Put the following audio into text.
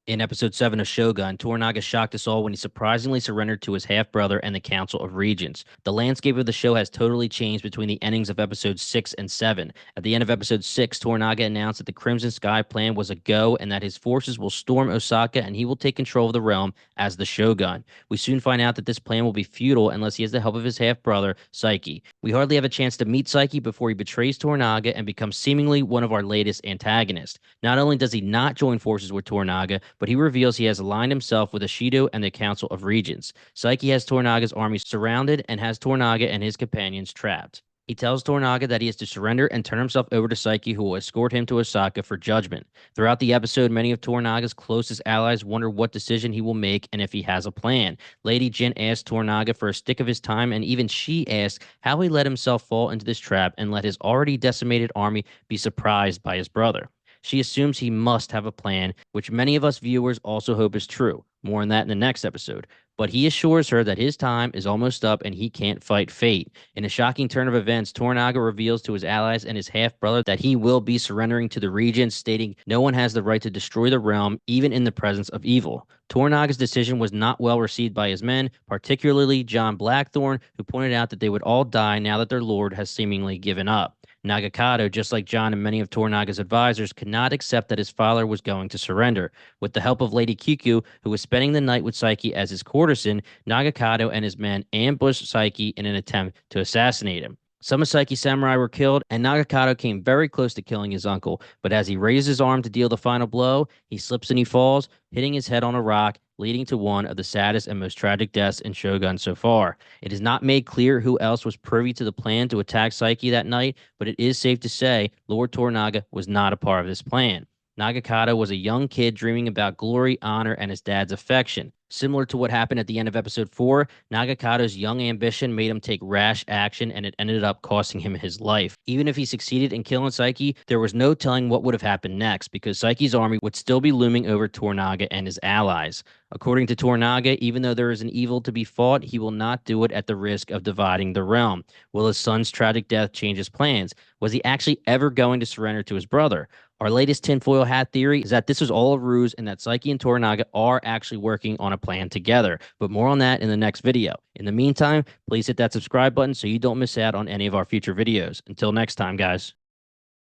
In episode 7 of Shogun, Toranaga shocked us all when he surprisingly surrendered to his half brother and the Council of Regents. The landscape of the show has totally changed between the endings of episodes 6 and 7. At the end of episode 6, Toranaga announced that the Crimson Sky plan was a go and that his forces will storm Osaka and he will take control of the realm as the Shogun. We soon find out that this plan will be futile unless he has the help of his half brother, Saeki. We hardly have a chance to meet Saeki before he betrays Toranaga and becomes seemingly one of our latest antagonists. Not only does he not join forces with Toranaga, but he reveals he has aligned himself with Ishido and the Council of Regents. Saeki has Toranaga's army surrounded and has Toranaga and his companions trapped. He tells Toranaga that he is to surrender and turn himself over to Saeki, who will escort him to Osaka for judgment. Throughout the episode, many of Toranaga's closest allies wonder what decision he will make and if he has a plan. Lady Jin asks Toranaga for a stick of his time, and even she asks how he let himself fall into this trap and let his already decimated army be surprised by his brother. She assumes he must have a plan, which many of us viewers also hope is true. More on that in the next episode. But he assures her that his time is almost up and he can't fight fate. In a shocking turn of events, Toranaga reveals to his allies and his half-brother that he will be surrendering to the regents, stating no one has the right to destroy the realm, even in the presence of evil. Toranaga's decision was not well received by his men, particularly John Blackthorne, who pointed out that they would all die now that their lord has seemingly given up. Nagakado, just like John and many of Toranaga's advisors, could not accept that his father was going to surrender. With the help of Lady Kiku, who was spending the night with Saeki as his courtesan, Nagakado and his men ambushed Saeki in an attempt to assassinate him. Some of Saeki's samurai were killed, and Nagakado came very close to killing his uncle, but as he raised his arm to deal the final blow, he slips and he falls, hitting his head on a rock, leading to one of the saddest and most tragic deaths in Shogun so far. It is not made clear who else was privy to the plan to attack Saeki that night, but it is safe to say Lord Toranaga was not a part of this plan. Nagakado was a young kid dreaming about glory, honor, and his dad's affection. Similar to what happened at the end of episode 4, Nagakado's young ambition made him take rash action and it ended up costing him his life. Even if he succeeded in killing Saeki, there was no telling what would have happened next because Saeki's army would still be looming over Toranaga and his allies. According to Toranaga, even though there is an evil to be fought, he will not do it at the risk of dividing the realm. Will his son's tragic death change his plans? Was he actually ever going to surrender to his brother? Our latest tinfoil hat theory is that this was all a ruse and that Saeki and Toranaga are actually working on a plan together. But more on that in the next video. In the meantime, please hit that subscribe button so you don't miss out on any of our future videos. Until next time, guys.